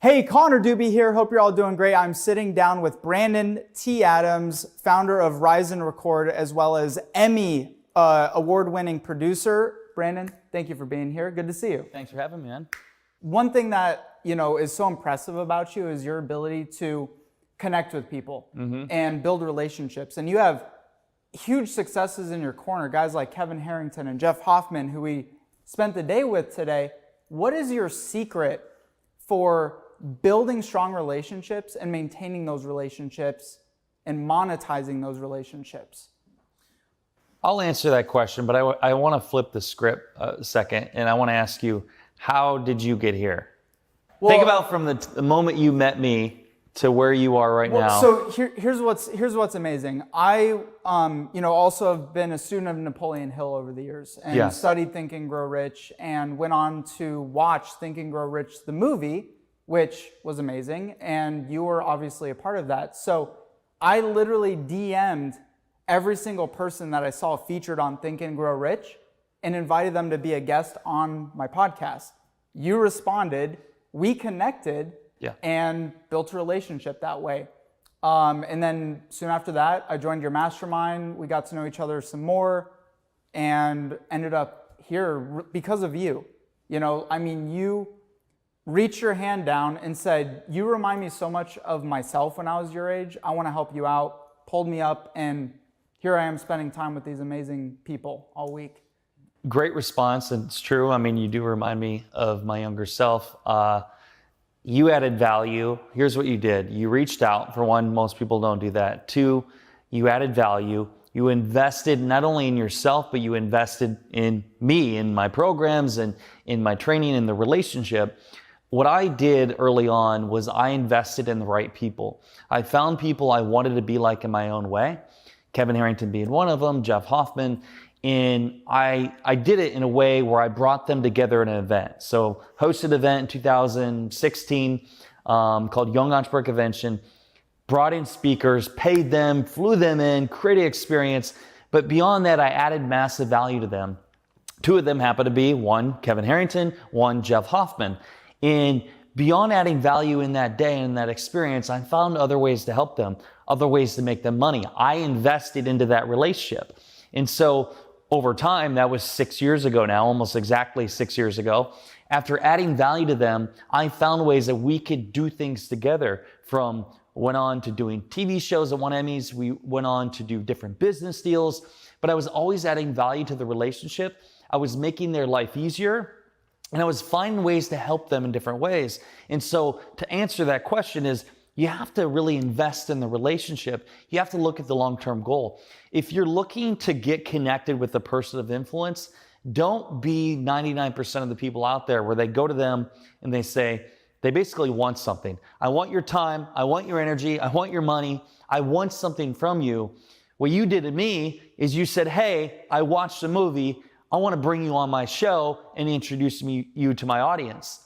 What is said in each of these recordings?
Hey, Connor Doobie here. Hope you're all doing great. I'm sitting down with Brandon T. Adams, founder of Rise and Record, as well as Emmy award-winning producer. Brandon, thank you for being here. Good to see you. Thanks for having me, man. One thing that is so impressive about you is your ability to connect with people and build relationships. And you have huge successes in your corner, guys like Kevin Harrington and Jeff Hoffman, who we spent the day with today. What is your secret for building strong relationships and maintaining those relationships and monetizing those relationships? I'll answer that question, but I want to flip the script a second, and I want to ask you, how did you get here? Well, think about from the moment you met me to where you are right now. So here's what's amazing. I also have been a student of Napoleon Hill over the years and studied Think and Grow Rich and went on to watch Think and Grow Rich, the movie, which was amazing. And you were obviously a part of that. So I literally DM'd every single person that I saw featured on Think and Grow Rich and invited them to be a guest on my podcast. You responded, we connected, and built a relationship that way. And then soon after that, I joined your mastermind. We got to know each other some more and ended up here because of you. You reached your hand down and said, you remind me so much of myself when I was your age. I want to help you out, pulled me up, and here I am spending time with these amazing people all week. Great response, and it's true. You do remind me of my younger self. You added value. Here's what you did. You reached out. For one, most people don't do that. Two, you added value. You invested not only in yourself, but you invested in me, in my programs, and in my training, in the relationship. What I did early on was I invested in the right people. I found people I wanted to be like in my own way. Kevin Harrington being one of them, Jeff Hoffman. And I did it in a way where I brought them together in an event. So hosted an event in 2016 called Young Entrepreneur Convention, brought in speakers, paid them, flew them in, created an experience. But beyond that, I added massive value to them. Two of them happened to be one, Kevin Harrington, one, Jeff Hoffman. And beyond adding value in that day and that experience, I found other ways to help them, other ways to make them money. I invested into that relationship. And so over time, that was 6 years ago now, almost exactly 6 years ago. After adding value to them, I found ways that we could do things together. Went on to doing TV shows that won Emmys. We went on to do different business deals. But I was always adding value to the relationship. I was making their life easier. And I was finding ways to help them in different ways. And so to answer that question is, you have to really invest in the relationship. You have to look at the long-term goal. If you're looking to get connected with a person of influence, don't be 99% of the people out there where they go to them and they basically want something. I want your time. I want your energy. I want your money. I want something from you. What you did to me is you said, hey, I watched the movie. I want to bring you on my show and introduce you to my audience.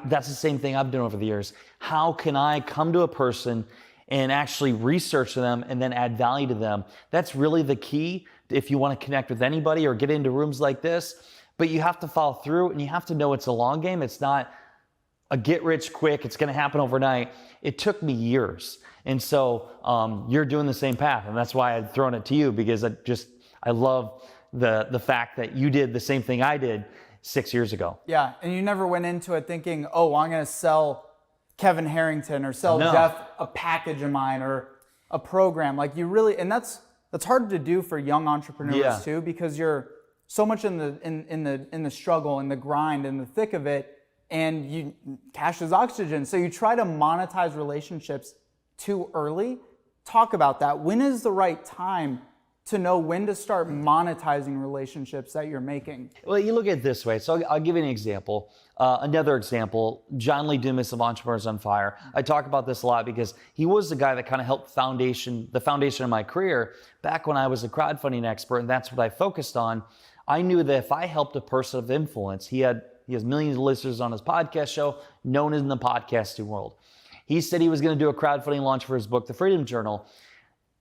That's the same thing I've done over the years. How can I come to a person and actually research them and then add value to them? That's really the key if you want to connect with anybody or get into rooms like this. But you have to follow through and you have to know it's a long game. It's not a get rich quick. It's going to happen overnight. It took me years. And so you're doing the same path. And that's why I'd thrown it to you, because I love the fact that you did the same thing I did 6 years ago. Yeah, and you never went into it thinking, oh, I'm going to sell Kevin Harrington or sell Jeff a package of mine or a program. Like you really, and that's hard to do for young entrepreneurs too, because you're so much in the struggle and the grind and the thick of it, and cash is oxygen. So you try to monetize relationships too early. Talk about that. When is the right time to know when to start monetizing relationships that you're making? Well, you look at it this way. So I'll give you an example. Another example, John Lee Dumas of Entrepreneurs on Fire. I talk about this a lot because he was the guy that kind of helped the foundation of my career back when I was a crowdfunding expert, and that's what I focused on. I knew that if I helped a person of influence, he has millions of listeners on his podcast show, known in the podcasting world. He said he was going to do a crowdfunding launch for his book, The Freedom Journal.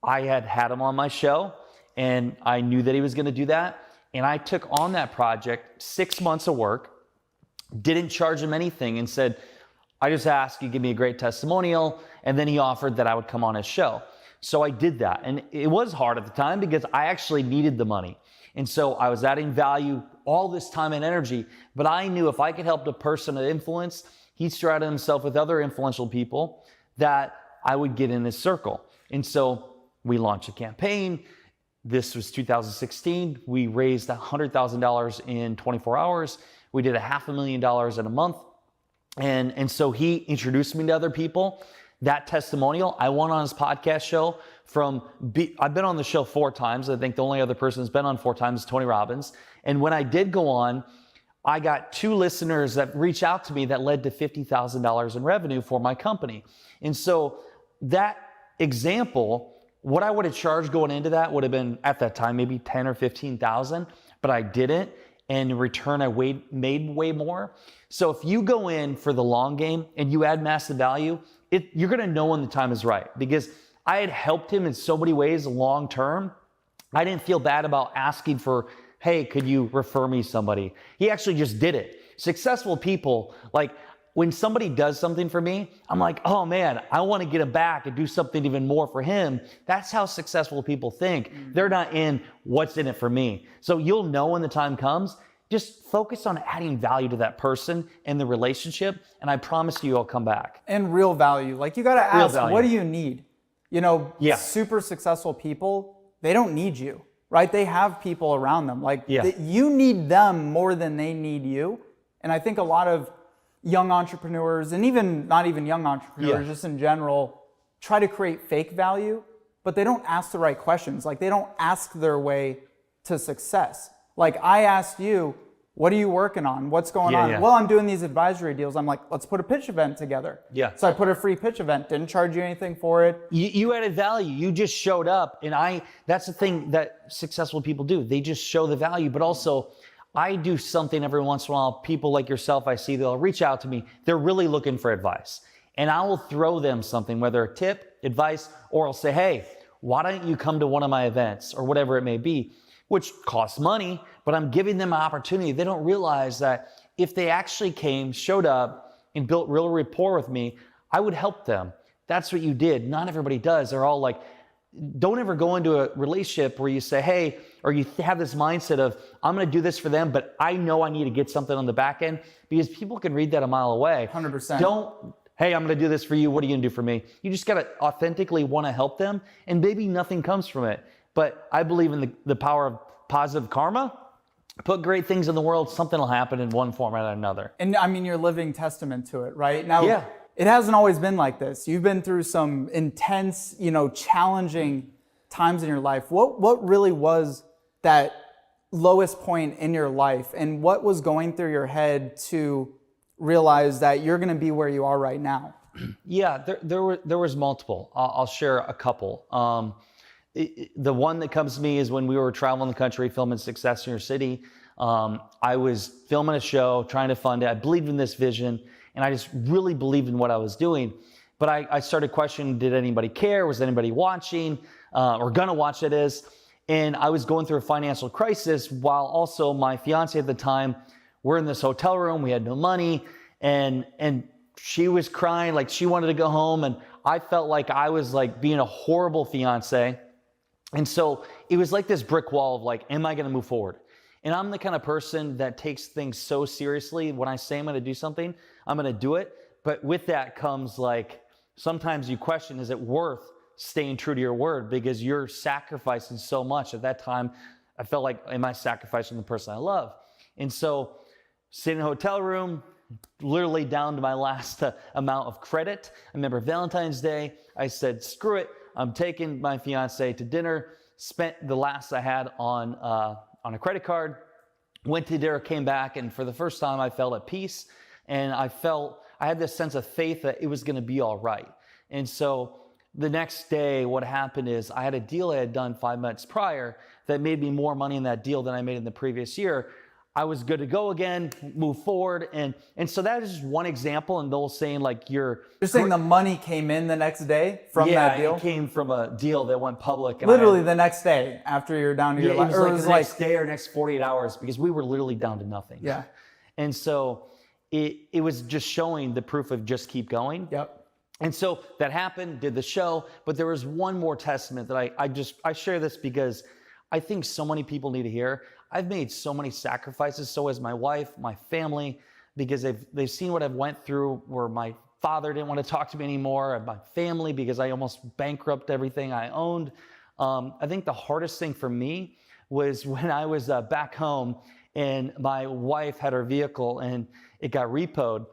I had him on my show, and I knew that he was going to do that. And I took on that project, 6 months of work, didn't charge him anything, and said, I just asked you give me a great testimonial, and then he offered that I would come on his show. So I did that, and it was hard at the time because I actually needed the money. And so I was adding value all this time and energy, but I knew if I could help the person of influence, he surrounded himself with other influential people, that I would get in his circle. And so we launched a campaign. This was 2016. We raised $100,000 in 24 hours. We did $500,000 in a month. And so he introduced me to other people. That testimonial, I went on his podcast show I've been on the show 4 times. I think the only other person who's been on 4 times is Tony Robbins. And when I did go on, I got 2 listeners that reached out to me that led to $50,000 in revenue for my company. And so that example, what I would have charged going into that would have been at that time, maybe 10 or 15,000, but I didn't. And in return, I made way more. So if you go in for the long game and you add massive value, you're going to know when the time is right, because I had helped him in so many ways long term. I didn't feel bad about asking for, hey, could you refer me somebody? He actually just did it. Successful people, like when somebody does something for me, I'm like, oh man, I want to get him back and do something even more for him. That's how successful people think. They're not in what's in it for me. So you'll know when the time comes. Just focus on adding value to that person and the relationship, and I promise you, I'll come back. And real value. Like you got to ask, what do you need? You know, super successful people, they don't need you, right? They have people around them. Like you need them more than they need you. And I think a lot of young entrepreneurs, and even not even young entrepreneurs, just in general, try to create fake value, but they don't ask the right questions. Like they don't ask their way to success. Like I asked you, what are you working on? What's going on? Well, I'm doing these advisory deals. I'm like, let's put a pitch event together. So I put a free pitch event, didn't charge you anything for it. You added value. You just showed up. And that's the thing that successful people do. They just show the value. But also, I do something every once in a while. People like yourself, I see, they'll reach out to me. They're really looking for advice. And I will throw them something, whether a tip, advice, or I'll say, hey, why don't you come to one of my events or whatever it may be, which costs money, but I'm giving them an opportunity. They don't realize that if they actually came, showed up, and built real rapport with me, I would help them. That's what you did. Not everybody does. They're all like, don't ever go into a relationship where you say, hey, or you have this mindset of, I'm going to do this for them, but I know I need to get something on the back end, because people can read that a mile away. 100%. Don't, hey, I'm going to do this for you. What are you going to do for me? You just got to authentically want to help them, and maybe nothing comes from it. But I believe in the power of positive karma. Put great things in the world, something will happen in one form or another. And I mean, you're living testament to it, right? Now, it hasn't always been like this. You've been through some intense, challenging times in your life. What really was that lowest point in your life, and what was going through your head to realize that you're going to be where you are right now? Yeah, there was multiple. I'll share a couple. The one that comes to me is when we were traveling the country filming Success in Your City. I was filming a show, trying to fund it. I believed in this vision, and I just really believed in what I was doing. But I started questioning, did anybody care? Was anybody watching or gonna watch, that is? And I was going through a financial crisis, while also my fiance at the time, we're in this hotel room, we had no money, and she was crying, like she wanted to go home, and I felt like I was like being a horrible fiance. And so it was like this brick wall of like, am I going to move forward? And I'm the kind of person that takes things so seriously. When I say I'm going to do something, I'm going to do it. But with that comes like, sometimes you question, is it worth staying true to your word? Because you're sacrificing so much. At that time, I felt like, am I sacrificing the person I love? And so sitting in a hotel room, literally down to my last amount of credit. I remember Valentine's Day, I said, screw it. I'm taking my fiance to dinner, spent the last I had on a credit card, went to dinner, came back, and for the first time I felt at peace, and I had this sense of faith that it was going to be all right. And so the next day, what happened is I had a deal I had done 5 months prior that made me more money in that deal than I made in the previous year. I was good to go again, move forward. And so that is just one example. And they'll saying like you're saying the money came in the next day from that deal? Yeah, it came from a deal that went public. Literally the next day after you're down to your life. It was like the next day or next 48 hours, because we were literally down to nothing. Yeah. And so it was just showing the proof of just keep going. Yep. And so that happened, did the show, but there was one more testament that I share this because I think so many people need to hear. I've made so many sacrifices, so has my wife, my family, because they've seen what I've went through, where my father didn't want to talk to me anymore, and my family, because I almost bankrupted everything I owned. I think the hardest thing for me was when I was back home and my wife had her vehicle and it got repoed,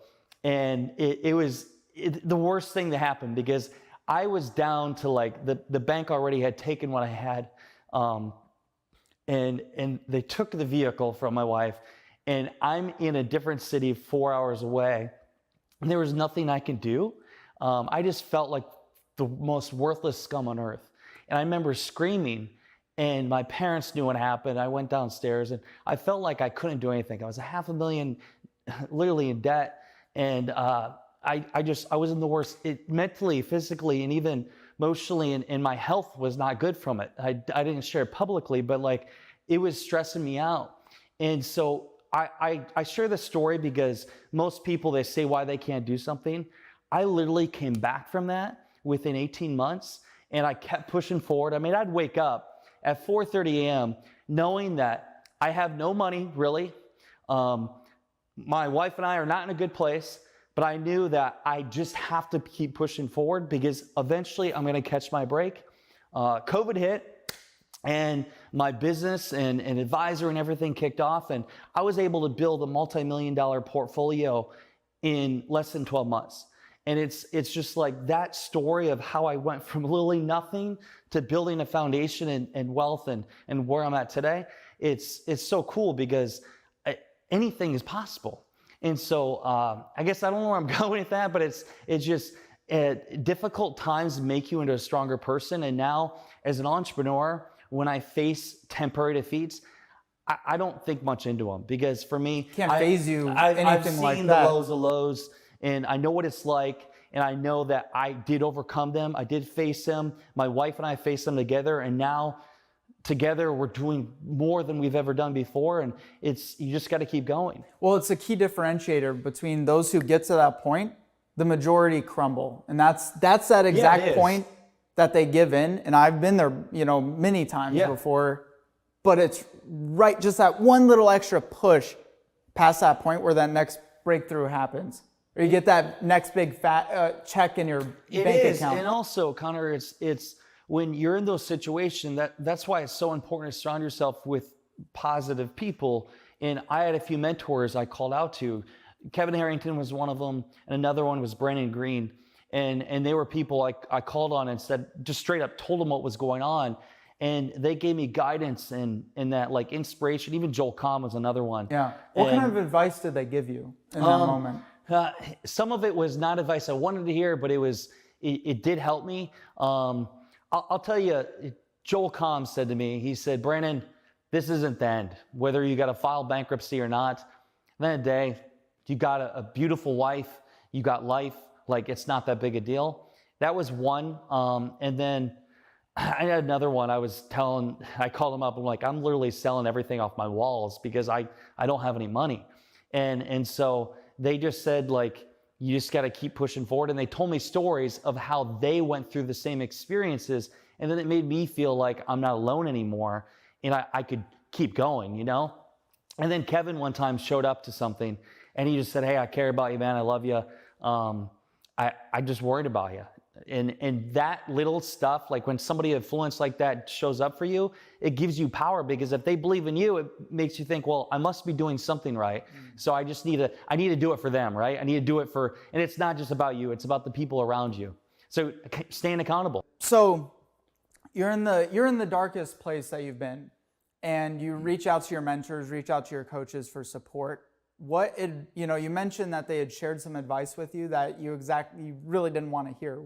and it was the worst thing to happen because I was down to like the bank already had taken what I had, and they took the vehicle from my wife, and I'm in a different city 4 hours away, and there was nothing I could do. I just felt like the most worthless scum on earth. And I remember screaming, and my parents knew what happened. I went downstairs, and I felt like I couldn't do anything. I was $500,000 literally in debt, and I was in the worst, mentally, physically, and even emotionally, and my health was not good from it. I didn't share it publicly, but like it was stressing me out. And so I share this story because most people, they say why they can't do something. I literally came back from that within 18 months, and I kept pushing forward. I mean, I'd wake up at 4:30 a.m. knowing that I have no money, really. My wife and I are not in a good place, but I knew that I just have to keep pushing forward because eventually I'm going to catch my break. COVID hit, and my business and advisor and everything kicked off, and I was able to build a multi-million-dollar portfolio in less than 12 months. And it's just like that story of how I went from literally nothing to building a foundation and wealth and where I'm at today. It's so cool because anything is possible. And so I guess I don't know where I'm going with that, but it's just difficult times make you into a stronger person. And now as an entrepreneur, when I face temporary defeats, I don't think much into them because for me, can't phase you anything I've seen like the that. lows of lows, and I know what it's like, and I know that I did overcome them. I did face them. My wife and I faced them together, and now together we're doing more than we've ever done before, and you just got to keep going. Well, it's a key differentiator between those who get to that point. The majority crumble, and that's that exact point that they give in. And I've been there, many times before. But it's right, just that one little extra push past that point where that next breakthrough happens, or you get that next big fat check in your bank account. And also, Connor, it's when you're in those situations, that's why it's so important to surround yourself with positive people. And I had a few mentors I called out to. Kevin Harrington was one of them, and another one was Brandon Green. And they were people I called on and said, just straight up told them what was going on. And they gave me guidance and that like inspiration. Even Joel Comm was another one. Yeah. What kind of advice did they give you in that moment? Some of it was not advice I wanted to hear, but it did help me. I'll tell you, Joel Comm said to me, he said, Brandon, this isn't the end. Whether you got to file bankruptcy or not, at the end of the day, you got a beautiful wife, you got life, like it's not that big a deal. That was one. And then I had another one. I called him up. I'm like, I'm literally selling everything off my walls because I don't have any money. And so they just said, like, you just got to keep pushing forward. And they told me stories of how they went through the same experiences. And then it made me feel like I'm not alone anymore. And I could keep going, And then Kevin one time showed up to something and he just said, hey, I care about you, man. I love you. I just worried about you. And that little stuff, like when somebody of influence like that shows up for you, it gives you power because if they believe in you, it makes you think, well, I must be doing something right. So I just need to do it for them, right? I need to do it and it's not just about you, it's about the people around you. So staying accountable. So you're in the darkest place that you've been, and you reach out to your mentors, reach out to your coaches for support. You mentioned that they had shared some advice with you that you really didn't want to hear.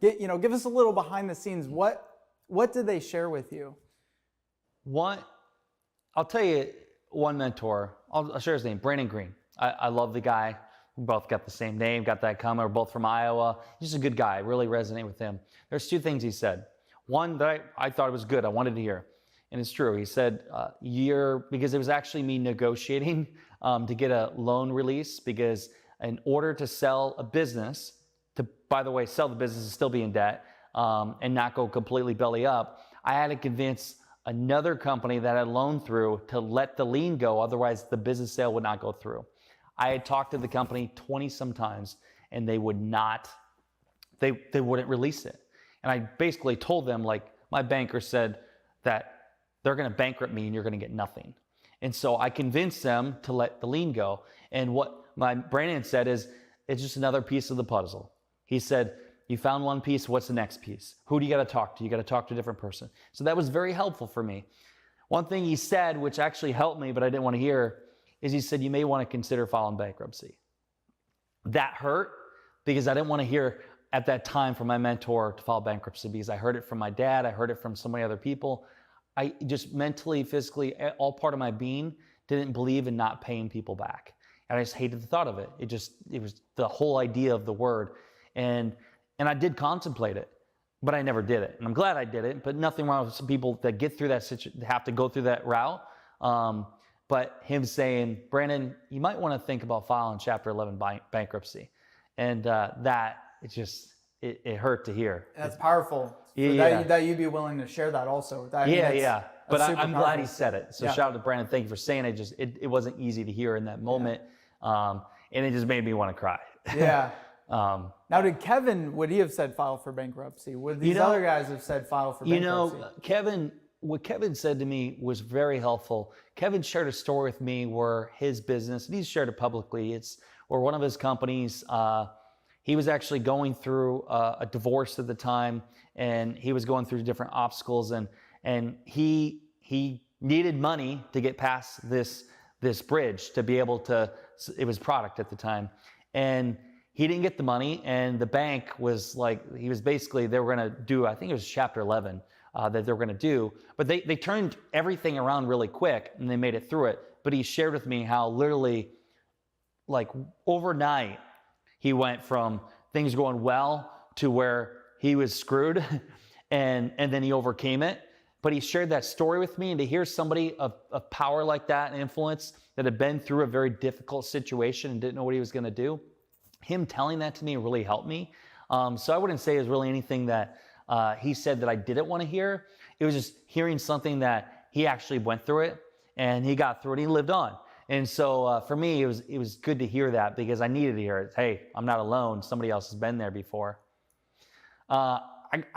Give us a little behind the scenes. What did they share with you? I'll tell you one mentor. I'll share his name, Brandon Green. I love the guy. We both got the same name, got that comment. We're both from Iowa. He's a good guy. I really resonate with him. There's two things he said. One that I thought was good. I wanted to hear. And it's true. He said, because it was actually me negotiating to get a loan release, because in order to sell a business, to, by the way, sell the business and still be in debt, and not go completely belly up, I had to convince another company that I loaned through to let the lien go. Otherwise, the business sale would not go through. I had talked to the company 20 some times, and they would not, they wouldn't release it. And I basically told them, like, my banker said that they're going to bankrupt me and you're going to get nothing. And so I convinced them to let the lien go. And what Brandon said is, it's just another piece of the puzzle. He said, you found one piece, what's the next piece? Who do you got to talk to? You got to talk to a different person. So that was very helpful for me. One thing he said, which actually helped me, but I didn't want to hear, is he said, you may want to consider filing bankruptcy. That hurt, because I didn't want to hear at that time from my mentor to file bankruptcy, because I heard it from my dad, I heard it from so many other people. I just mentally, physically, all part of my being didn't believe in not paying people back. And I just hated the thought of it. It was the whole idea of the word. And I did contemplate it, but I never did it. And I'm glad I did it, but nothing wrong with some people that get through that situation, have to go through that route. But him saying, Brandon, you might want to think about filing Chapter 11 bankruptcy. And it hurt to hear. That's powerful. That you'd be willing to share that also. Yeah. But I'm glad he said it. So shout out to Brandon. Thank you for saying it. It wasn't easy to hear in that moment. And it just made me want to cry. Yeah. Now, did Kevin, would he have said file for bankruptcy? Would these other guys have said file for bankruptcy? What Kevin said to me was very helpful. Kevin shared a story with me where his business, and he's shared it publicly, it's where one of his companies, he was actually going through a divorce at the time, and he was going through different obstacles, and he needed money to get past this bridge to be able to, it was product at the time. And he didn't get the money, and the bank was like, they were going to do, I think it was Chapter 11 that they were going to do, but they turned everything around really quick and they made it through it. But he shared with me how literally, like, overnight, he went from things going well to where he was screwed, and then he overcame it. But he shared that story with me, and to hear somebody of power like that and influence that had been through a very difficult situation and didn't know what he was going to do, him telling that to me really helped me. So I wouldn't say it was really anything that he said that I didn't want to hear. It was just hearing something that he actually went through it, and he got through it, and he lived on. And so for me, it was good to hear that, because I needed to hear it. Hey, I'm not alone. Somebody else has been there before. I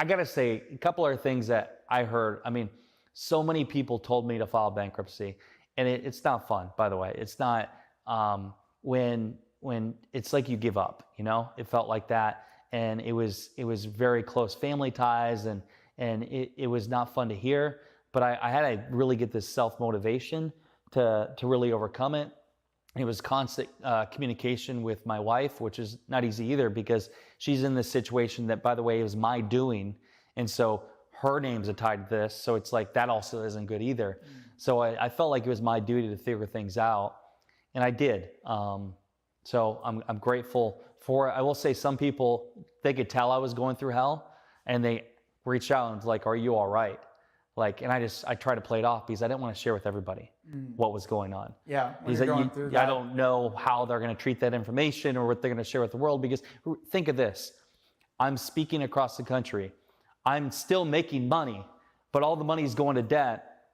got to say, a couple other things that I heard. I mean, so many people told me to file bankruptcy, and it's not fun, by the way. It's not when it's like you give up, it felt like that. And it was very close family ties, and it was not fun to hear, but I had to really get this self-motivation to really overcome it. It was constant communication with my wife, which is not easy either, because she's in this situation that, by the way, it was my doing. And so her name's tied to this. So it's like, that also isn't good either. So I felt like it was my duty to figure things out, and I did. So I'm grateful for it. I will say, some people, they could tell I was going through hell, and they reached out and was like, are you all right? Like, and I try to play it off, because I didn't want to share with everybody what was going on. Yeah. I don't know how they're going to treat that information or what they're going to share with the world, because think of this. I'm speaking across the country. I'm still making money, but all the money is going to debt,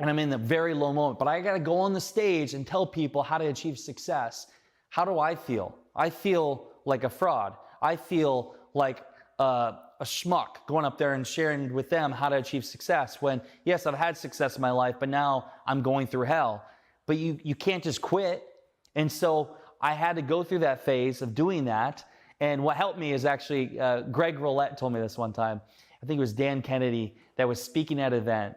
and I'm in a very low moment, but I got to go on the stage and tell people how to achieve success. How do I feel? I feel like a fraud. I feel like a schmuck going up there and sharing with them how to achieve success, when, yes, I've had success in my life, but now I'm going through hell. But you can't just quit. And so I had to go through that phase of doing that. And what helped me is actually, Greg Roulette told me this one time. I think it was Dan Kennedy that was speaking at an event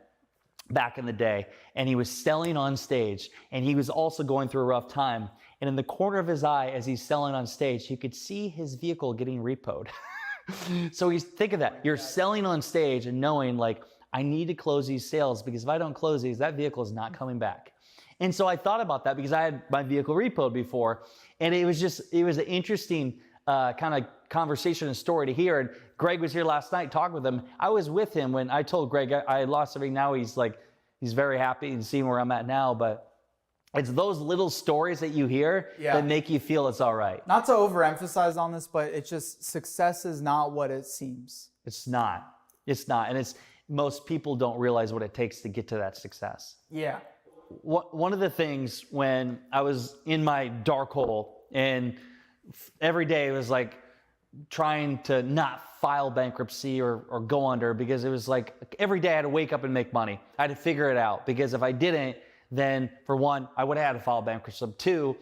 back in the day, and he was selling on stage, and he was also going through a rough time. And in the corner of his eye, as he's selling on stage, you could see his vehicle getting repoed. So think of that. You're selling on stage and knowing, like, I need to close these sales, because if I don't close these, that vehicle is not coming back. And so I thought about that, because I had my vehicle repoed before, and it was an interesting kind of conversation and story to hear. And Greg was here last night talking with him. I was with him when I told Greg I lost everything. Now he's very happy and seeing where I'm at now. But It's those little stories that you hear that make you feel it's all right. Not to overemphasize on this, but it's just success is not what it seems. It's not. It's not. And most people don't realize what it takes to get to that success. Yeah. One of the things when I was in my dark hole and every day it was like trying to not file bankruptcy or go under, because it was like every day I had to wake up and make money. I had to figure it out, because if I didn't, then for one, I would have had to file bankruptcy. Two,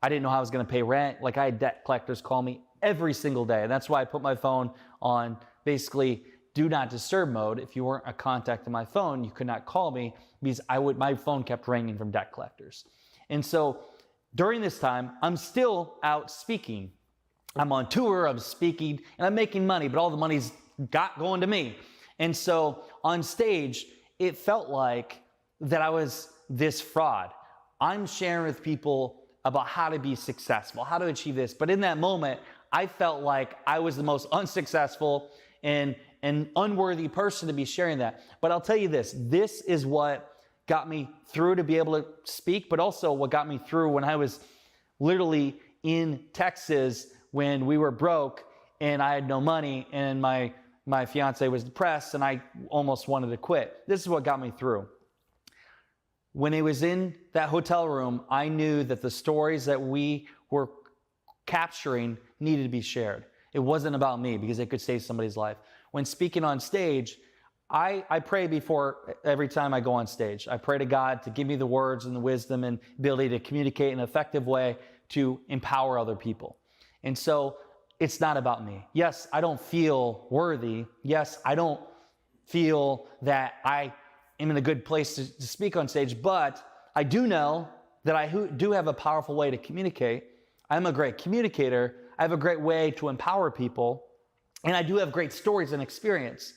I didn't know how I was going to pay rent. Like I had debt collectors call me every single day. And that's why I put my phone on basically do not disturb mode. If you weren't a contact on my phone, you could not call me, because my phone kept ringing from debt collectors. And so during this time, I'm still out speaking. I'm on tour, I'm speaking, and I'm making money, but all the money's going to me. And so on stage, it felt like that I was this fraud. I'm sharing with people about how to be successful, how to achieve this. But in that moment, I felt like I was the most unsuccessful and an unworthy person to be sharing that. But I'll tell you this is what got me through to be able to speak, but also what got me through when I was literally in Texas when we were broke and I had no money and my fiance was depressed and I almost wanted to quit. This is what got me through. When it was in that hotel room, I knew that the stories that we were capturing needed to be shared. It wasn't about me, because it could save somebody's life. When speaking on stage, I pray before every time I go on stage. I pray to God to give me the words and the wisdom and ability to communicate in an effective way to empower other people. And so it's not about me. Yes, I don't feel worthy. Yes, I don't feel that I am in a good place to speak on stage, but I do know that I do have a powerful way to communicate. I'm a great communicator. I have a great way to empower people, and I do have great stories and experience.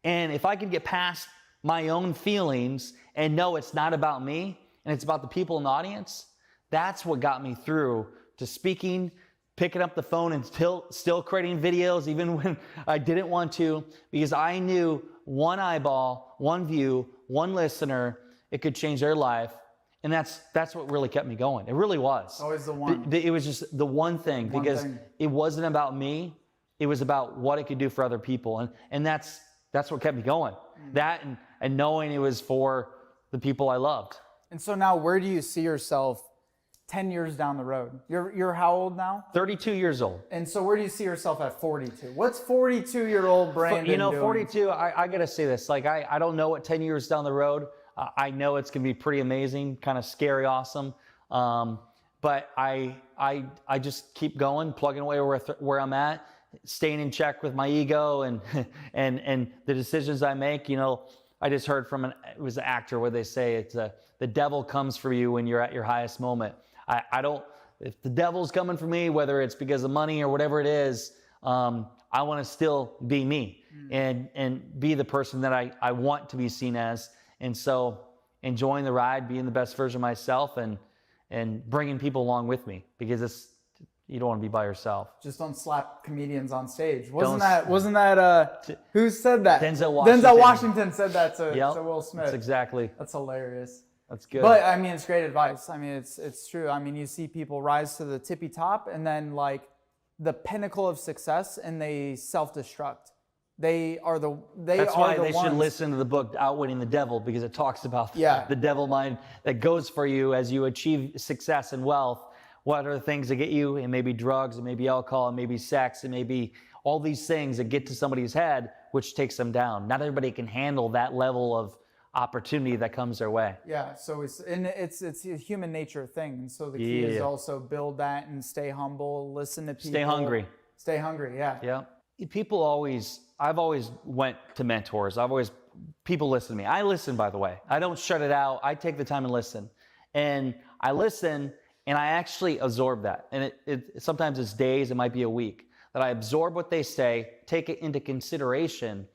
And if I can get past my own feelings and know it's not about me and it's about the people in the audience, that's what got me through to speaking, picking up the phone and still creating videos even when I didn't want to, because I knew one eyeball, one view, one listener, it could change their life. And that's what really kept me going. It really was. Always the one. It was just the one thing, because it wasn't about me. It was about what it could do for other people. And that's what kept me going. That and knowing it was for the people I loved. And so now, where do you see yourself 10 years down the road? You're how old now? 32 years old. And so where do you see yourself at 42? What's 42-year-old Brandon doing? 42, I got to say this. Like, I don't know what 10 years down the road. I know it's going to be pretty amazing, kind of scary, awesome. But I just keep going, plugging away where I'm at, staying in check with my ego and the decisions I make. You know, I just heard from it was an actor where they say it's the devil comes for you when you're at your highest moment. If the devil's coming for me, whether it's because of money or whatever it is, I want to still be me and be the person that I want to be seen as. And so enjoying the ride, being the best version of myself and bringing people along with me, because you don't want to be by yourself. Just don't slap comedians on stage. Wasn't that who said that? Denzel Washington. Denzel Washington said that to Will Smith. That's exactly. That's hilarious. That's good. But I mean, it's great advice. I mean, it's true. I mean, you see people rise to the tippy top and then like the pinnacle of success, and they self-destruct. That's why they should listen to the book Outwitting the Devil, because it talks about the devil mind that goes for you as you achieve success and wealth. What are the things that get you? It may be drugs, it may be alcohol, it may be sex, it may be all these things that get to somebody's head, which takes them down. Not everybody can handle that level of opportunity that comes their way. Yeah, so it's a human nature thing. And so the key is also build that and stay humble, listen to people. Stay hungry, yeah. Yeah. I've always went to mentors. People listen to me. I listen, by the way. I don't shut it out. I take the time and listen. And I listen, and I actually absorb that. And it sometimes it's days, it might be a week, that I absorb what they say, take it into consideration.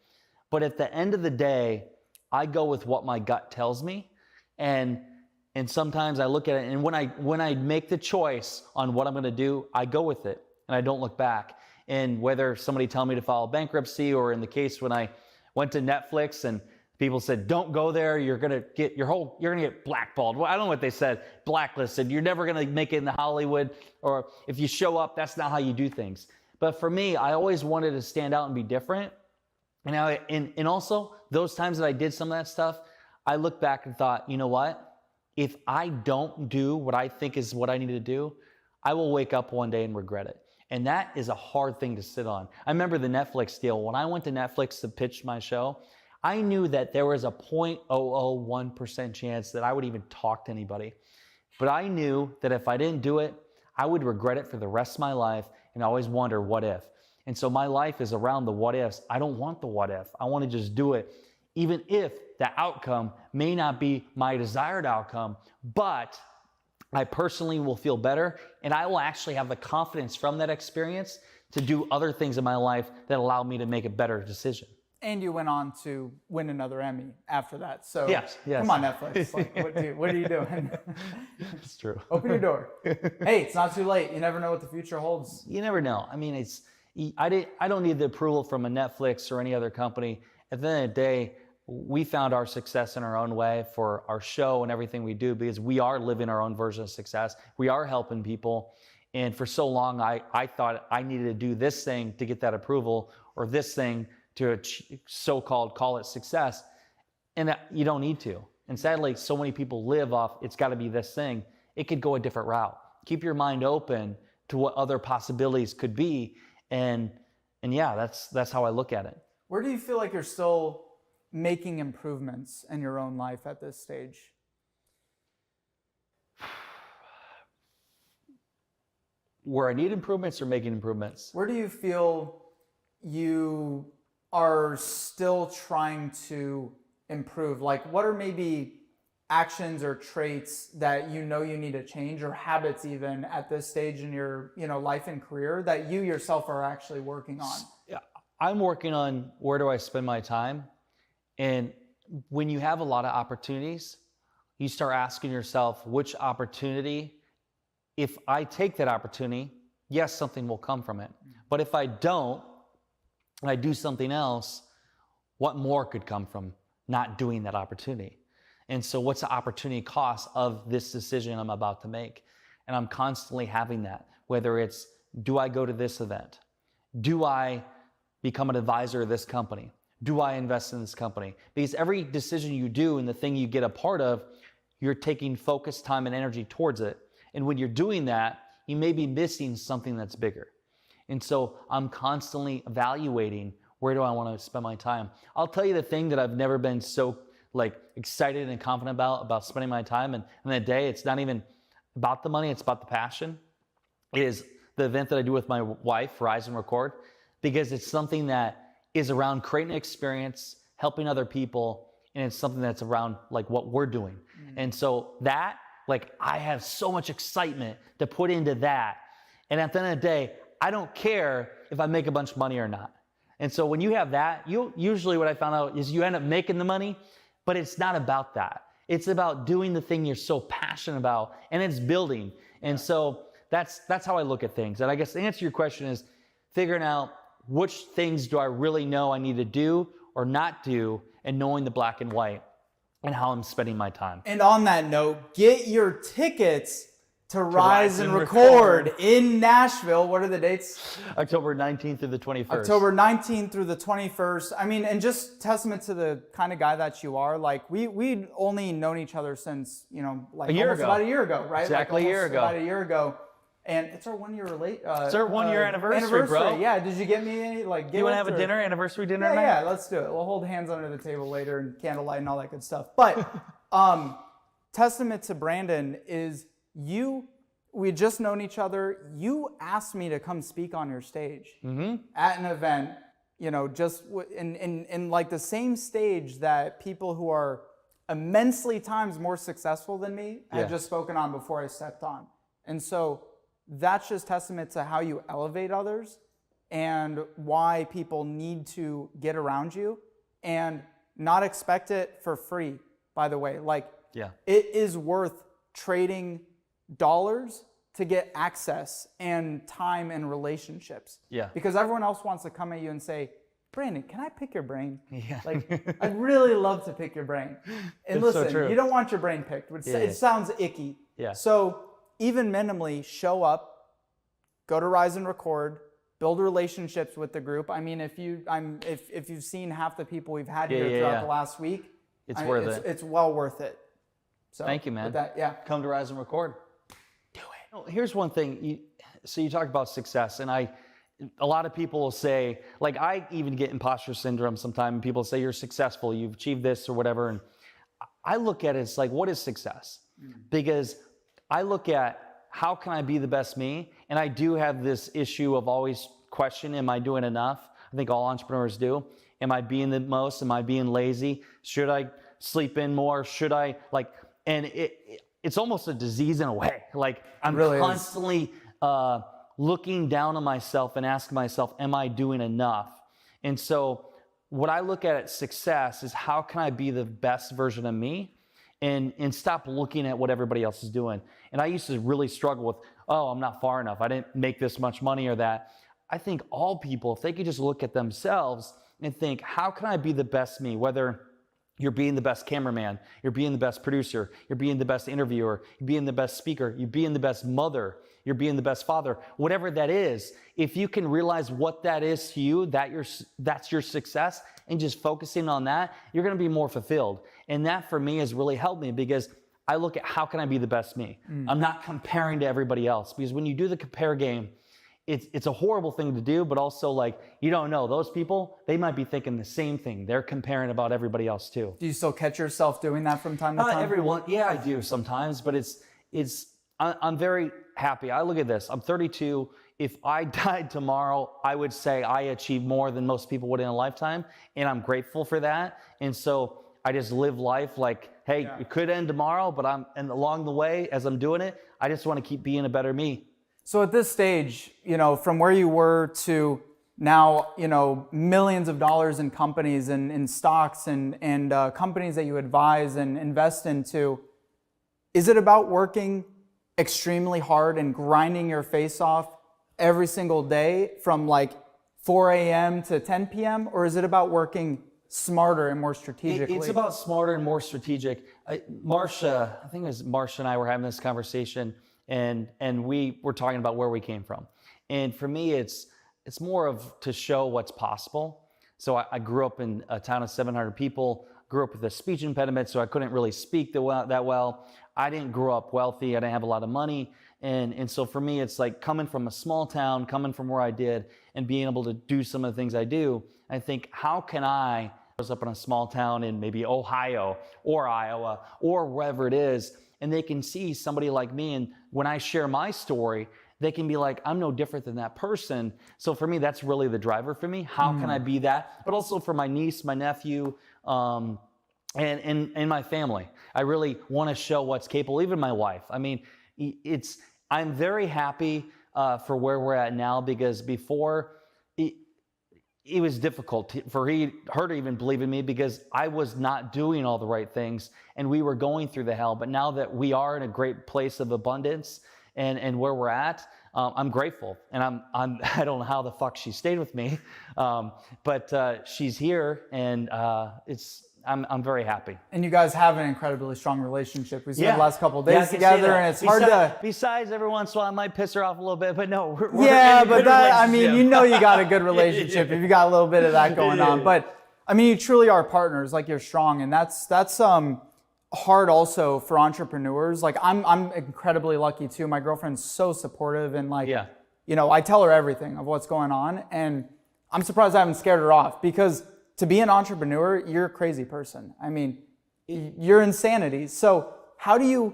But at the end of the day, I go with what my gut tells me. And sometimes I look at it, and when I make the choice on what I'm going to do, I go with it, and I don't look back. And whether somebody tell me to file bankruptcy, or in the case when I went to Netflix and People said, don't go there. You're going to get blackballed. Well, I don't know what they said. Blacklisted. You're never going to make it in Hollywood. Or if you show up, that's not how you do things. But for me, I always wanted to stand out and be different. And also those times that I did some of that stuff, I looked back and thought, you know what? If I don't do what I think is what I need to do, I will wake up one day and regret it. And that is a hard thing to sit on. I remember the Netflix deal. When I went to Netflix to pitch my show, I knew that there was a 0.001% chance that I would even talk to anybody. But I knew that if I didn't do it, I would regret it for the rest of my life and always wonder what if. And so my life is around the what ifs. I don't want the what if. I want to just do it, even if the outcome may not be my desired outcome, but I personally will feel better, and I will actually have the confidence from that experience to do other things in my life that allow me to make a better decision. And you went on to win another Emmy after that. So yes. Come on, Netflix. Like, what are you doing? It's true. Open your door. Hey, it's not too late. You never know what the future holds. You never know. I mean, I don't need the approval from a Netflix or any other company. At the end of the day, we found our success in our own way for our show and everything we do, because we are living our own version of success. We are helping people. And for so long, I thought I needed to do this thing to get that approval, or this thing to so-called call it success. And you don't need to. And sadly, so many people live off, it's got to be this thing. It could go a different route. Keep your mind open to what other possibilities could be. And yeah, that's how I look at it. Where do you feel like you're still making improvements in your own life at this stage? Where I need improvements or making improvements? Where do you feel you are still trying to improve? Like, what are maybe actions or traits that you know you need to change, or habits even at this stage in your life and career that you yourself are actually working on? Yeah, I'm working on where do I spend my time. And when you have a lot of opportunities, you start asking yourself, which opportunity, if I take that opportunity, yes, something will come from it. But if I don't, and I do something else, what more could come from not doing that opportunity? And so what's the opportunity cost of this decision I'm about to make? And I'm constantly having that, whether it's, do I go to this event? Do I become an advisor of this company? Do I invest in this company? Because every decision you do and the thing you get a part of, you're taking focus, time, and energy towards it. And when you're doing that, you may be missing something that's bigger. And so I'm constantly evaluating, where do I want to spend my time? I'll tell you the thing that I've never been so excited and confident about spending my time. And in the day, it's not even about the money, it's about the passion. It is the event that I do with my wife, Rise and Record, because it's something that is around creating an experience, helping other people, and it's something that's around what we're doing. And so that, I have so much excitement to put into that. And at the end of the day, I don't care if I make a bunch of money or not. And so when you have that, usually what I found out is you end up making the money, but it's not about that. It's about doing the thing you're so passionate about, and it's building. And so that's how I look at things. And I guess the answer to your question is figuring out which things do I really know I need to do or not do, and knowing the black and white and how I'm spending my time. And on that note, get your tickets to Rise and Record in Nashville. What are the dates? October 19th through the 21st. October 19th through the 21st. I mean, and just testament to the kind of guy that you are. We'd only known each other since, about a year ago, right? Exactly a year ago. About a year ago. And it's our 1 year it's our 1 year anniversary, bro. Yeah. Did you get me any you want to have a dinner, anniversary dinner tonight? Yeah, let's do it. We'll hold hands under the table later and candlelight and all that good stuff. But testament to Brandon is we had just known each other. You asked me to come speak on your stage at an event, just in the same stage that people who are immensely times more successful than me had just spoken on before I stepped on. And so that's just testament to how you elevate others and why people need to get around you and not expect it for free, by the way. It is worth trading dollars to get access and time and relationships. Yeah. Because everyone else wants to come at you and say, Brandon, can I pick your brain? Yeah. Like, I'd really love to pick your brain. And It's so listen, true. you don't want your brain picked. It sounds icky. Yeah. So even minimally, show up, go to Rise and Record, build relationships with the group. I mean, if you've seen half the people we've had here throughout the last week, it's worth it. It's well worth it. So thank you, man. With that, Come to Rise and Record. Do it. Here's one thing. So you talked about success, and a lot of people will say, like, I even get imposter syndrome sometimes. People say you're successful, you've achieved this or whatever. And I look at it as like, what is success? Because I look at how can I be the best me? And I do have this issue of always questioning, am I doing enough? I think all entrepreneurs do. Am I being the most? Am I being lazy? Should I sleep in more? Should I and it's almost a disease in a way. Like I'm really constantly looking down on myself and asking myself, am I doing enough? And so what I look at success is how can I be the best version of me and stop looking at what everybody else is doing. And I used to really struggle with, oh, I'm not far enough. I didn't make this much money or that. I think all people, if they could just look at themselves and think, how can I be the best me? Whether you're being the best cameraman, you're being the best producer, you're being the best interviewer, you're being the best speaker, you're being the best mother, you're being the best father, whatever that is, if you can realize what that is to you, that's your success, and just focusing on that, you're gonna be more fulfilled. And that for me has really helped me because I look at how can I be the best me? I'm not comparing to everybody else, because when you do the compare game, it's a horrible thing to do, but also like, you don't know, those people, they might be thinking the same thing. They're comparing about everybody else too. Do you still catch yourself doing that from time to time? Yeah, I do sometimes, but I'm very happy. I look at this, I'm 32. If I died tomorrow, I would say I achieved more than most people would in a lifetime, and I'm grateful for that. And so I just live life like, hey, it could end tomorrow, but and along the way, as I'm doing it, I just want to keep being a better me. So at this stage, from where you were to now, millions of dollars in companies and in stocks and companies that you advise and invest into, is it about working extremely hard and grinding your face off every single day from like 4 a.m. to 10 p.m.? Or is it about working smarter and more strategically? It's about smarter and more strategic. Marcia, I think it was Marcia and I were having this conversation, and we were talking about where we came from. And for me, it's more of to show what's possible. So I grew up in a town of 700 people, grew up with a speech impediment, so I couldn't really speak that well. I didn't grow up wealthy. I didn't have a lot of money. And so for me, it's like coming from a small town, coming from where I did, and being able to do some of the things I do. I think, how can I was up in a small town in maybe Ohio or Iowa or wherever it is, and they can see somebody like me, and when I share my story, they can be like, I'm no different than that person. So for me, that's really the driver for me. How can I be that? But also for my niece, my nephew, and my family. I really want to show what's capable, even my wife. I mean, I'm very happy for where we're at now, because before it was difficult for her to even believe in me, because I was not doing all the right things and we were going through the hell. But now that we are in a great place of abundance and where we're at, I'm grateful. And I don't know how the fuck she stayed with me, but she's here, and I'm very happy. And you guys have an incredibly strong relationship. We spent the last couple of days together, and it's hard to. Besides, every once in a while I might piss her off a little bit, but no. We're but you got a good relationship if you got a little bit of that going on. But I mean, you truly are partners. Like, you're strong, and that's hard also for entrepreneurs. Like, I'm incredibly lucky too. My girlfriend's so supportive, and I tell her everything of what's going on, and I'm surprised I haven't scared her off, because to be an entrepreneur, you're a crazy person. I mean, you're insanity. So how do you,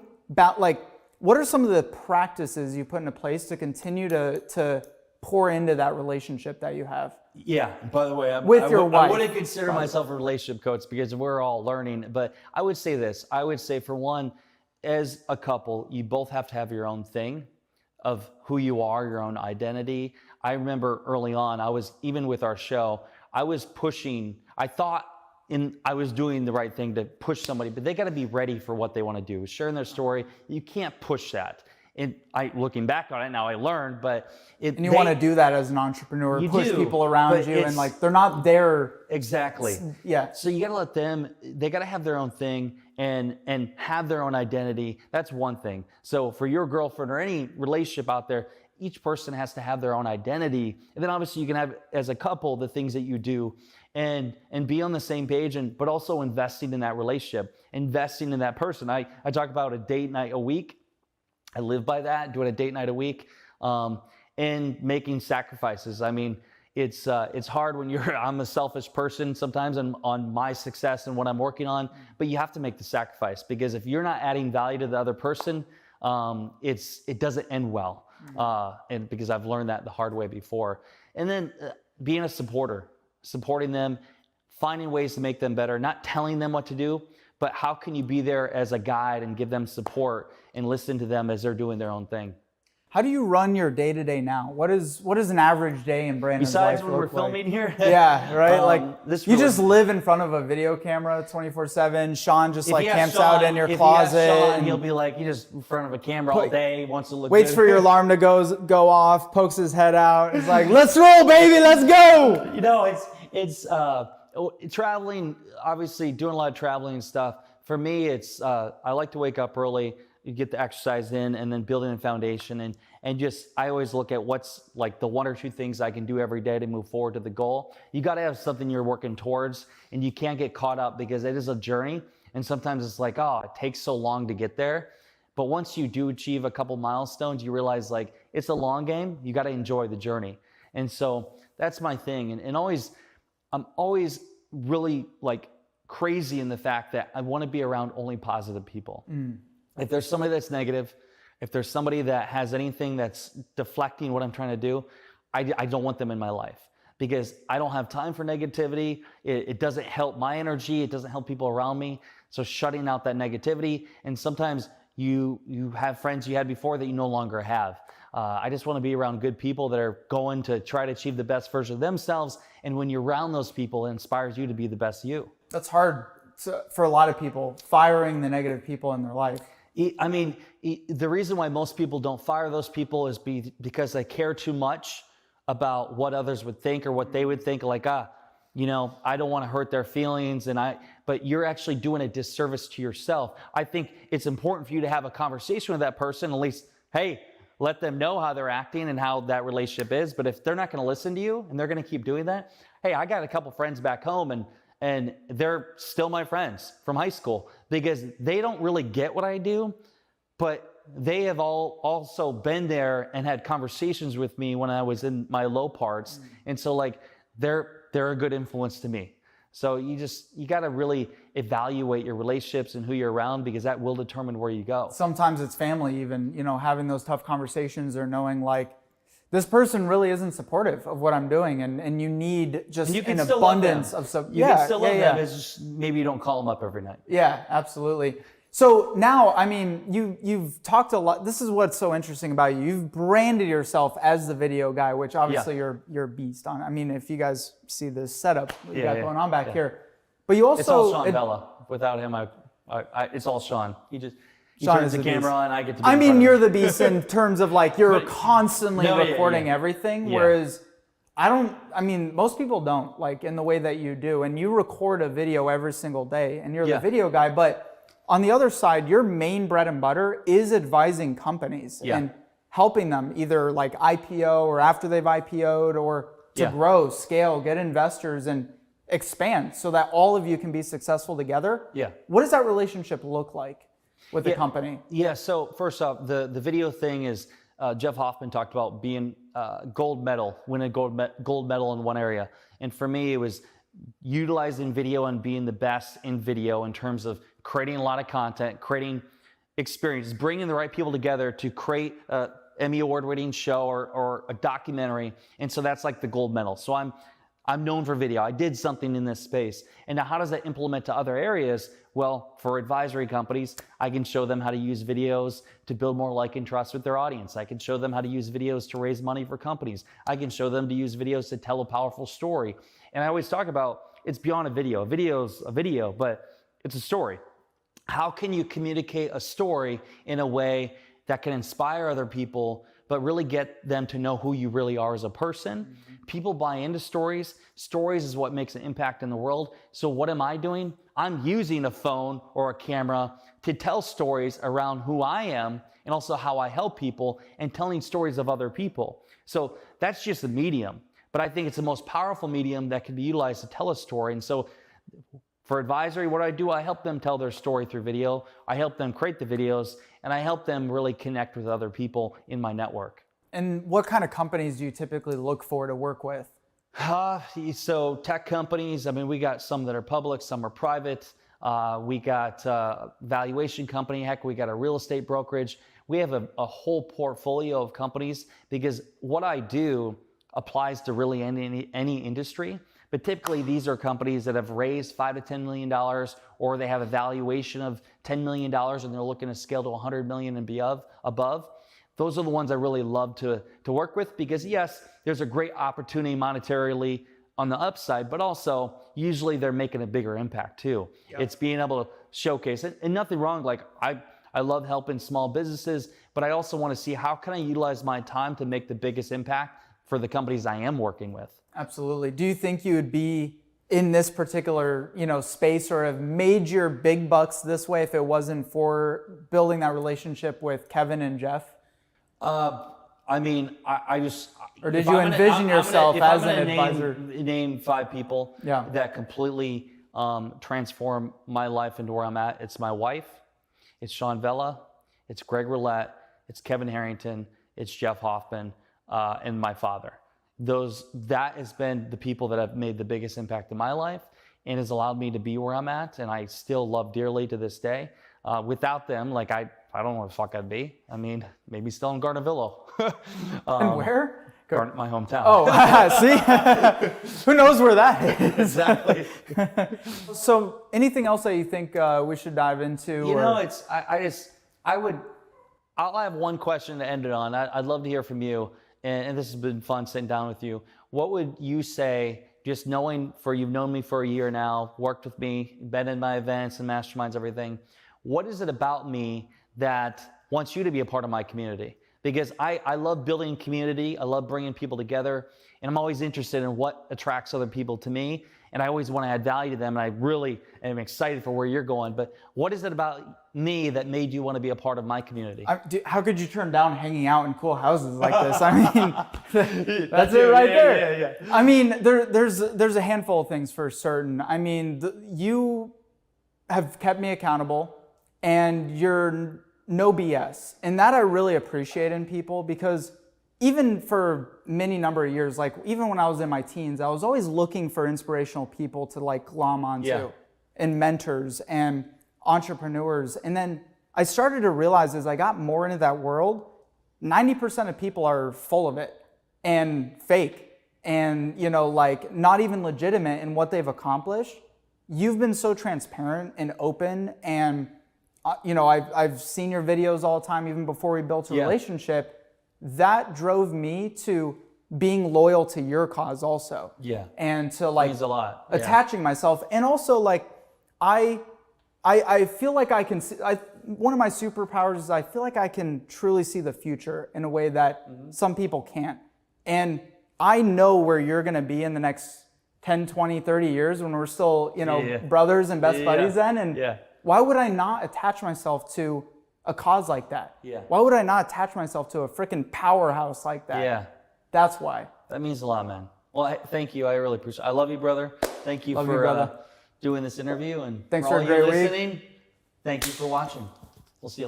what are some of the practices you put into place to continue to pour into that relationship that you have? Yeah, by the way, your wife. I wouldn't consider myself a relationship coach, because we're all learning. But I would say this. I would say, for one, as a couple, you both have to have your own thing of who you are, your own identity. I remember early on, even with our show, I was pushing. I thought I was doing the right thing to push somebody, but they got to be ready for what they want to do. Sharing their story, you can't push that. looking back on it now, I learned, but and you want to do that as an entrepreneur, push people around you, and like they're not there. Exactly. Yeah. So you got to let them. They got to have their own thing and have their own identity. That's one thing. So for your girlfriend or any relationship out there, each person has to have their own identity, and then obviously you can have as a couple the things that you do, and be on the same page, but also investing in that relationship, investing in that person. I talk about a date night a week. I live by that, doing a date night a week, and making sacrifices. I mean, it's hard when I'm a selfish person sometimes on my success and what I'm working on, but you have to make the sacrifice, because if you're not adding value to the other person, it doesn't end well. And because I've learned that the hard way before. And then being a supporter, supporting them, finding ways to make them better, not telling them what to do, but how can you be there as a guide and give them support and listen to them as they're doing their own thing. How do you run your day-to-day now? What is an average day in Brandon's life? Besides when we're filming here? Yeah, right? You really, just live in front of a video camera 24/7. Sean just camps out in your closet. Sean, he'll be like, he just in front of a camera all day, wants to look waits good. for your alarm to go off, pokes his head out. It's like, let's roll, baby, let's go. You know, it's traveling, obviously doing a lot of traveling and stuff. For me, it's I like to wake up early, you get the exercise in, and then building a foundation, and just I always look at what's like the one or two things I can do every day to move forward to the goal. You got to have something you're working towards, and you can't get caught up, because it is a journey, and sometimes it's like, oh, it takes so long to get there. But once you do achieve a couple milestones, you realize like it's a long game. You got to enjoy the journey. And so that's my thing. And I'm always really like crazy in the fact that I want to be around only positive people. If there's somebody that's negative, if there's somebody that has anything that's deflecting what I'm trying to do, I don't want them in my life, because I don't have time for negativity. It doesn't help my energy. It doesn't help people around me. So shutting out that negativity, and sometimes you have friends you had before that you no longer have. I just want to be around good people that are going to try to achieve the best version of themselves. And when you're around those people, it inspires you to be the best you. That's hard for a lot of people, firing the negative people in their life. I mean, the reason why most people don't fire those people is because they care too much about what others would think or what they would think. Like, you know, I don't want to hurt their feelings, but you're actually doing a disservice to yourself. I think it's important for you to have a conversation with that person, at least, hey, let them know how they're acting and how that relationship is. But if they're not going to listen to you and they're going to keep doing that, hey, I got a couple friends back home, and they're still my friends from high school, because they don't really get what I do, but they have all also been there and had conversations with me when I was in my low parts. And so like they're a good influence to me. So you got to really evaluate your relationships and who you're around, because that will determine where you go. Sometimes it's family even, you know, having those tough conversations or knowing like, this person really isn't supportive of what I'm doing, and you need just an abundance of stuff. You can still love them, it's just maybe you don't call them up every night. Yeah, absolutely. So now, I mean, you've talked a lot. This is what's so interesting about you. You've branded yourself as the video guy, which obviously you're a beast on. I mean, if you guys see this setup we got going on back here, but you also it's all Sean Bella. Without him, it's all Sean. He turns the camera on, I get to be in front of him. You're the beast in terms of like you're constantly recording everything, whereas most people don't, like in the way that you do. And you record a video every single day, and you're the video guy. But on the other side, your main bread and butter is advising companies and helping them either like IPO or after they've IPO'd, or to grow, scale, get investors, and expand so that all of you can be successful together. Yeah. What does that relationship look like with the company? Yeah, so first off, the video thing is, Jeff Hoffman talked about being gold medal, win a gold medal in one area. And for me, it was utilizing video and being the best in video in terms of creating a lot of content, creating experiences, bringing the right people together to create a Emmy award-winning show or a documentary. And so that's like the gold medal. So I'm known for video. I did something in this space. And now how does that implement to other areas? Well, for advisory companies, I can show them how to use videos to build more like and trust with their audience. I can show them how to use videos to raise money for companies. I can show them to use videos to tell a powerful story. And I always talk about it's beyond a video. A video's a video, but it's a story. How can you communicate a story in a way that can inspire other people, but really get them to know who you really are as a person. People buy into stories. Stories is what makes an impact in the world. So what am I doing? I'm using a phone or a camera to tell stories around who I am and also how I help people and telling stories of other people. So that's just a medium, but I think it's the most powerful medium that can be utilized to tell a story. And so for advisory, what do? I help them tell their story through video. I help them create the videos, and I help them really connect with other people in my network. And what kind of companies do you typically look for to work with? So tech companies, I mean, we got some that are public, some are private. We got a valuation company, heck, we got a real estate brokerage. We have a whole portfolio of companies because what I do applies to really any industry. But typically these are companies that have raised $5 to $10 million, or they have a valuation of $10 million and they're looking to scale to 100 million and above. Those are the ones I really love to work with because yes, there's a great opportunity monetarily on the upside, but also usually they're making a bigger impact too. Yep. It's being able to showcase it, and nothing wrong. Like I love helping small businesses, but I also want to see how can I utilize my time to make the biggest impact for the companies I am working with. Absolutely. Do you think you would be in this particular, space or have made your big bucks this way if it wasn't for building that relationship with Kevin and Jeff? I mean, I just... Or did you envision yourself as an advisor? Name 5 people that completely transform my life into where I'm at. It's my wife, it's Sean Vella, it's Greg Roulette, it's Kevin Harrington, it's Jeff Hoffman, and my father. That has been the people that have made the biggest impact in my life and has allowed me to be where I'm at, and I still love dearly to this day. Without them, like I don't know where the fuck I'd be. I mean, maybe still in Garnavillo. And where? My hometown. Oh, see? Who knows where that is? Exactly. So anything else that you think we should dive into? I'll have one question to end it on. I'd love to hear from you, and this has been fun sitting down with you. What would you say, just knowing you've known me for a year now, worked with me, been in my events and masterminds, everything. What is it about me that wants you to be a part of my community? Because I love building community, I love bringing people together, and I'm always interested in what attracts other people to me, and I always want to add value to them, and I really am excited for where you're going. But what is it about me that made you want to be a part of my community? How could you turn down hanging out in cool houses like this? I mean, that's it right there. Yeah. I mean, there's a handful of things for certain. I mean, you have kept me accountable, and you're no BS. And that I really appreciate in people, because even for many number of years, like even when I was in my teens, I was always looking for inspirational people to like glom onto, and mentors and entrepreneurs. And then I started to realize as I got more into that world, 90% of people are full of it and fake and, like not even legitimate in what they've accomplished. You've been so transparent and open, and I've seen your videos all the time, even before we built a relationship. That drove me to being loyal to your cause also. Yeah. And to like means a lot. Attaching myself. And also like, I feel like I can see, one of my superpowers is I feel like I can truly see the future in a way that some people can't. And I know where you're going to be in the next 10, 20, 30 years when we're still, brothers and best buddies then. And why would I not attach myself to a cause like that? Yeah. Why would I not attach myself to a freaking powerhouse like that? Yeah. That's why. That means a lot, man. Well, thank you. I really appreciate it. I love you, brother. Thank you for doing this interview. And thanks for a great week. Listening, thank you for watching. We'll see you later.